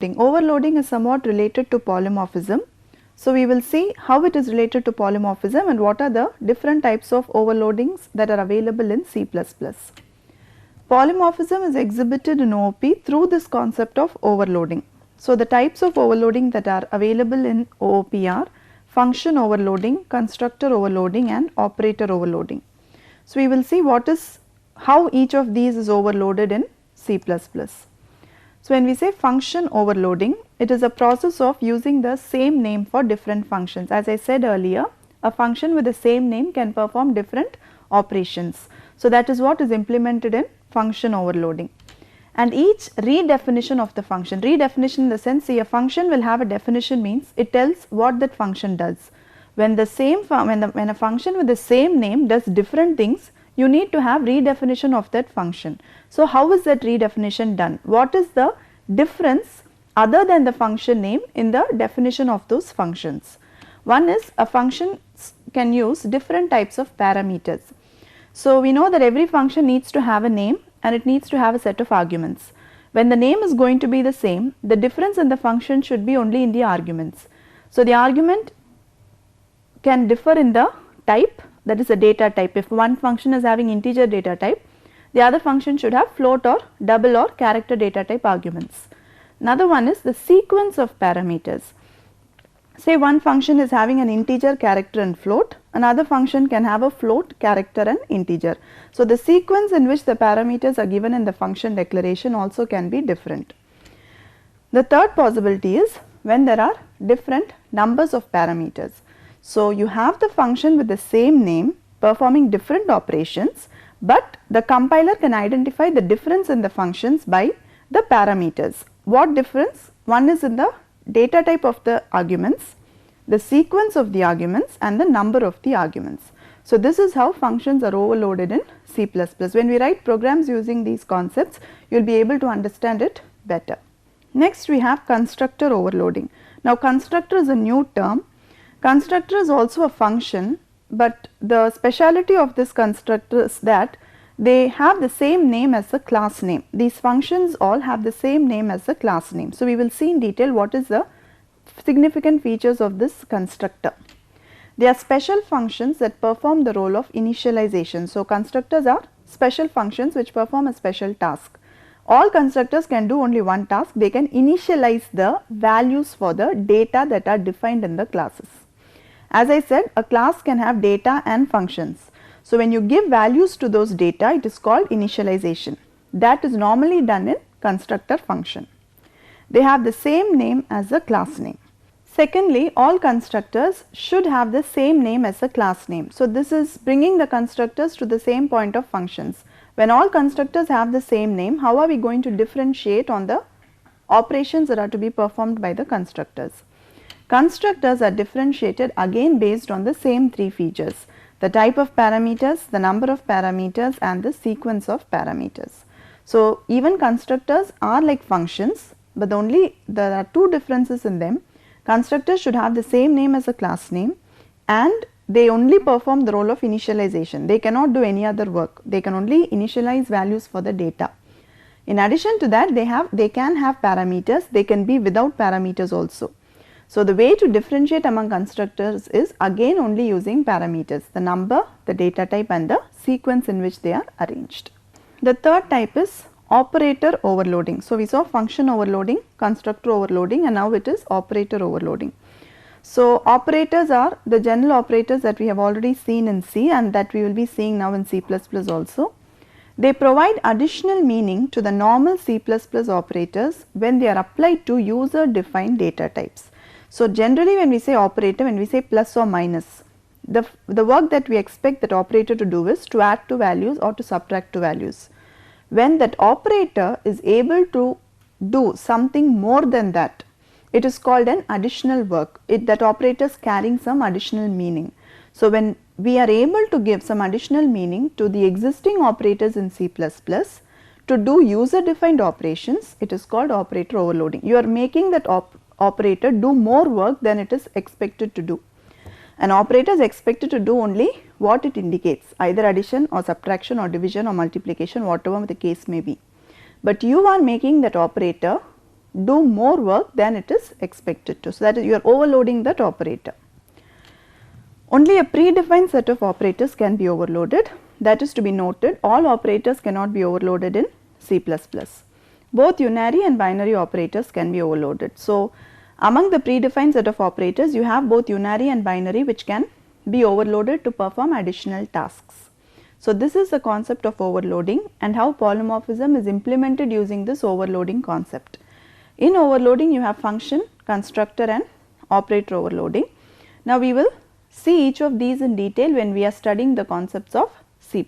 Overloading is somewhat related to polymorphism. So, we will see how it is related to polymorphism and what are the different types of overloadings that are available in C++. Polymorphism is exhibited in OOP through this concept of overloading. So, the types of overloading that are available in OOP are function overloading, constructor overloading and operator overloading. So, we will see how each of these is overloaded in C++. So, when we say function overloading, it is a process of using the same name for different functions. As I said earlier, a function with the same name can perform different operations. So, that is what is implemented in function overloading. And each redefinition of the function, redefinition in the sense, see, a function will have a definition means it tells what that function does. When a function with the same name does different things, you need to have redefinition of that function. So, how is that redefinition done? What is the difference other than the function name in the definition of those functions? One is a function can use different types of parameters. So, we know that every function needs to have a name and it needs to have a set of arguments. When the name is going to be the same, the difference in the function should be only in the arguments. So, the argument can differ in the type, that is a data type. If one function is having integer data type, the other function should have float or double or character data type arguments. Another one is the sequence of parameters. Say one function is having an integer, character and float, another function can have a float, character and integer. So, the sequence in which the parameters are given in the function declaration also can be different. The third possibility is when there are different numbers of parameters. So, you have the function with the same name performing different operations, but the compiler can identify the difference in the functions by the parameters. What difference? One is in the data type of the arguments, the sequence of the arguments and the number of the arguments. So, this is how functions are overloaded in C++. When we write programs using these concepts, you will be able to understand it better. Next, we have constructor overloading. Now, constructor is a new term. Constructor is also a function, but the speciality of this constructor is that they have the same name as the class name. These functions all have the same name as the class name. So, we will see in detail what is the significant features of this constructor. They are special functions that perform the role of initialization. So, constructors are special functions which perform a special task. All constructors can do only one task. They can initialize the values for the data that are defined in the classes. As I said, a class can have data and functions. So, when you give values to those data, it is called initialization. That is normally done in constructor function. They have the same name as the class name. Secondly, all constructors should have the same name as the class name. So, this is bringing the constructors to the same point of functions. When all constructors have the same name, how are we going to differentiate on the operations that are to be performed by the constructors? Constructors are differentiated again based on the same three features: the type of parameters, the number of parameters and the sequence of parameters. So, even constructors are like functions, but there are two differences in them. Constructors should have the same name as a class name and they only perform the role of initialization. They cannot do any other work. They can only initialize values for the data. In addition to that, they can have parameters. They can be without parameters also. So, the way to differentiate among constructors is again only using parameters, the number, the data type and the sequence in which they are arranged. The third type is operator overloading. So, we saw function overloading, constructor overloading and now it is operator overloading. So, operators are the general operators that we have already seen in C and that we will be seeing now in C++ also. They provide additional meaning to the normal C++ operators when they are applied to user defined data types. So, generally when we say operator, when we say plus or minus, the work that we expect that operator to do is to add two values or to subtract two values. When that operator is able to do something more than that, it is called an additional work. That operator is carrying some additional meaning. So, when we are able to give some additional meaning to the existing operators in C++ to do user defined operations, it is called operator overloading. You are making that operator do more work than it is expected to do. An operator is expected to do only what it indicates, either addition or subtraction or division or multiplication, whatever the case may be. But you are making that operator do more work than it is expected to. So, that is you are overloading that operator. Only a predefined set of operators can be overloaded. That is to be noted, all operators cannot be overloaded in C++. Both unary and binary operators can be overloaded. So, among the predefined set of operators, you have both unary and binary which can be overloaded to perform additional tasks. So, this is the concept of overloading and how polymorphism is implemented using this overloading concept. In overloading, you have function, constructor and operator overloading. Now, we will see each of these in detail when we are studying the concepts of C++.